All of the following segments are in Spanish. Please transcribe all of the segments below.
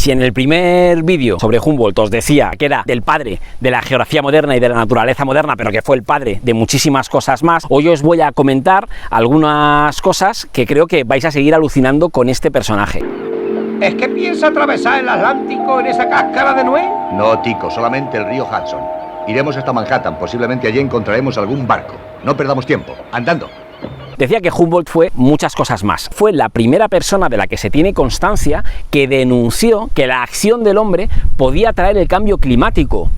Si en el primer vídeo sobre Humboldt os decía que era del padre de la geografía moderna y de la naturaleza moderna, pero que fue el padre de muchísimas cosas más, hoy os voy a comentar algunas cosas que creo que vais a seguir alucinando con este personaje. ¿Es que piensa atravesar el Atlántico en esa cáscara de nuez? No, Tico, solamente el río Hudson. Iremos hasta Manhattan, posiblemente allí encontraremos algún barco. No perdamos tiempo, andando. Decía que Humboldt fue muchas cosas más. Fue la primera persona de la que se tiene constancia que denunció que la acción del hombre podía traer el cambio climático.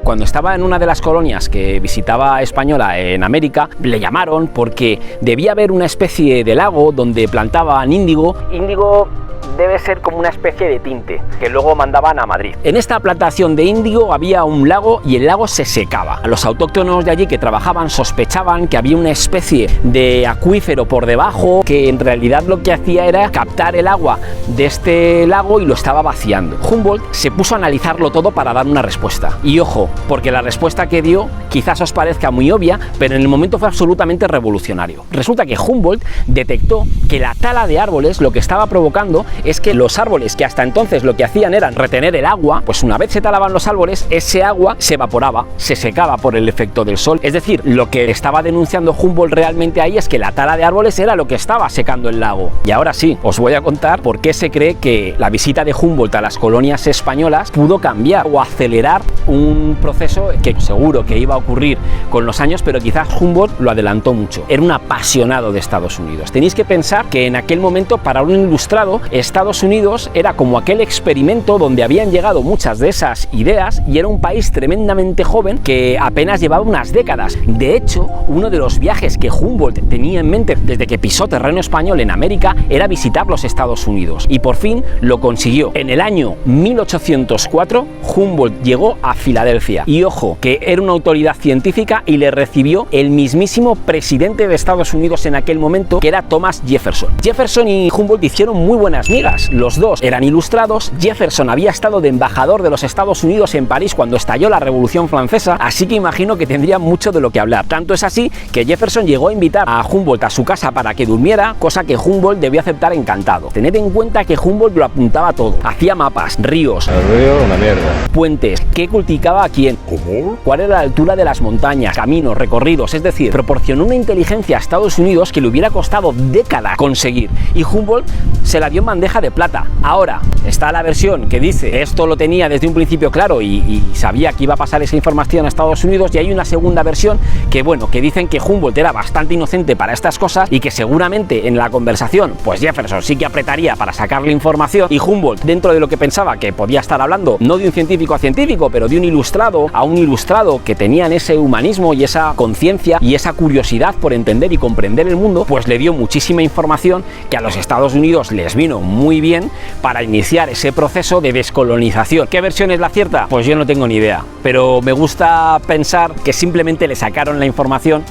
Cuando estaba en una de las colonias que visitaba española en América, le llamaron porque debía haber una especie de lago donde plantaban índigo. Índigo debe ser como una especie de tinte que luego mandaban a Madrid. En esta plantación de índigo había un lago y el lago se secaba. Los autóctonos de allí que trabajaban sospechaban que había una especie de acuífero por debajo que en realidad lo que hacía era captar el agua de este lago y lo estaba vaciando. Humboldt se puso a analizarlo todo para dar una respuesta. Y ojo, porque la respuesta que dio quizás os parezca muy obvia, pero en el momento fue absolutamente revolucionario. Resulta que Humboldt detectó que la tala de árboles lo que estaba provocando es que los árboles, que hasta entonces lo que hacían era retener el agua, pues una vez se talaban los árboles, ese agua se evaporaba, se secaba por el efecto del sol. Es decir, lo que estaba denunciando Humboldt realmente ahí es que la tala de árboles era lo que estaba secando el lago. Y ahora sí, os voy a contar por qué se cree que la visita de Humboldt a las colonias españolas pudo cambiar o acelerar un proceso que seguro que iba a ocurrir con los años, pero quizás Humboldt lo adelantó mucho. Era un apasionado de Estados Unidos. Tenéis que pensar que en aquel momento, para un ilustrado, Estados Unidos era como aquel experimento donde habían llegado muchas de esas ideas y era un país tremendamente joven que apenas llevaba unas décadas. De hecho, uno de los viajes que Humboldt tenía en mente desde que pisó terreno español en América era visitar los Estados Unidos y por fin lo consiguió. En el año 1804 Humboldt llegó a Filadelfia y ojo, que era una autoridad científica y le recibió el mismísimo presidente de Estados Unidos en aquel momento, que era Thomas Jefferson. Jefferson y Humboldt hicieron muy buenas migas. Los dos eran ilustrados. Jefferson había estado de embajador de los Estados Unidos en París cuando estalló la Revolución Francesa, así que imagino que tendría mucho de lo que hablar. Tanto es así que Jefferson llegó a invitar a Humboldt a su casa para que durmiera, cosa que Humboldt debió aceptar encantado. Tened en cuenta que Humboldt lo apuntaba todo. Hacía mapas, ríos, El río, una mierda. puentes, qué cultivaba a quién, cuál era la altura de las montañas, caminos, recorridos, es decir, proporcionó una inteligencia a Estados Unidos que le hubiera costado décadas conseguir, y Humboldt se la dio en bandeja de plata. Ahora está la versión que dice esto lo tenía desde un principio claro y sabía que iba a pasar esa información a Estados Unidos, y hay una segunda versión que bueno, que dicen que Humboldt era bastante inocente para estas cosas y que seguramente en la conversación pues Jefferson sí que apretaría para sacarle información, y Humboldt, dentro de lo que pensaba que podía estar hablando no de un científico a científico, pero de un ilustrado a un ilustrado que tenían ese humanismo y esa conciencia y esa curiosidad por entender y comprender el mundo, pues le dio muchísima información que a los Estados Unidos les vino muy bien para iniciar ese proceso de descolonización. ¿Qué versión es la cierta? Pues yo no tengo ni idea, pero me gusta pensar que simplemente le sacaron la información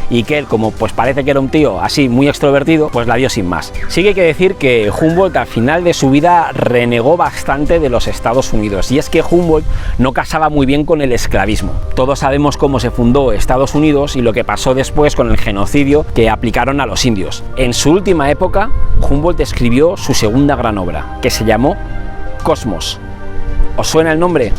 y que él, como pues parece que era un tío así muy extrovertido, pues la dio sin más. Sí que hay que decir que Humboldt al final de su vida renegó bastante de los Estados Unidos, y es que Humboldt no casaba muy bien con el esclavismo. Todos sabemos cómo se fundó Estados Unidos y lo que pasó después con el genocidio que aplicaron a los indios. En su última época, Humboldt escribió su segunda gran obra, que se llamó Cosmos. ¿Os suena el nombre?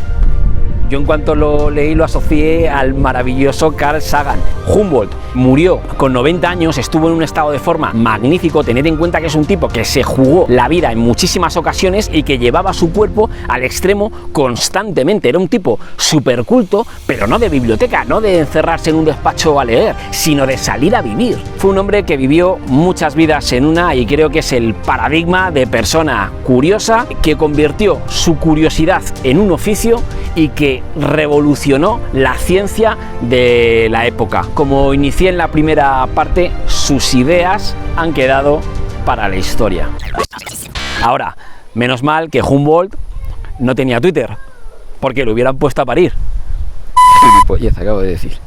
Yo en cuanto lo leí lo asocié al maravilloso Carl Sagan. Humboldt murió con 90 años, estuvo en un estado de forma magnífico. Tened en cuenta que es un tipo que se jugó la vida en muchísimas ocasiones y que llevaba su cuerpo al extremo constantemente. Era un tipo súper culto, pero no de biblioteca, no de encerrarse en un despacho a leer, sino de salir a vivir. Fue un hombre que vivió muchas vidas en una, y creo que es el paradigma de persona curiosa que convirtió su curiosidad en un oficio y que revolucionó la ciencia de la época. Como inicié en la primera parte, sus ideas han quedado para la historia. Ahora, menos mal que Humboldt no tenía Twitter, porque lo hubieran puesto a parir. Gilipollez, acabo de decir.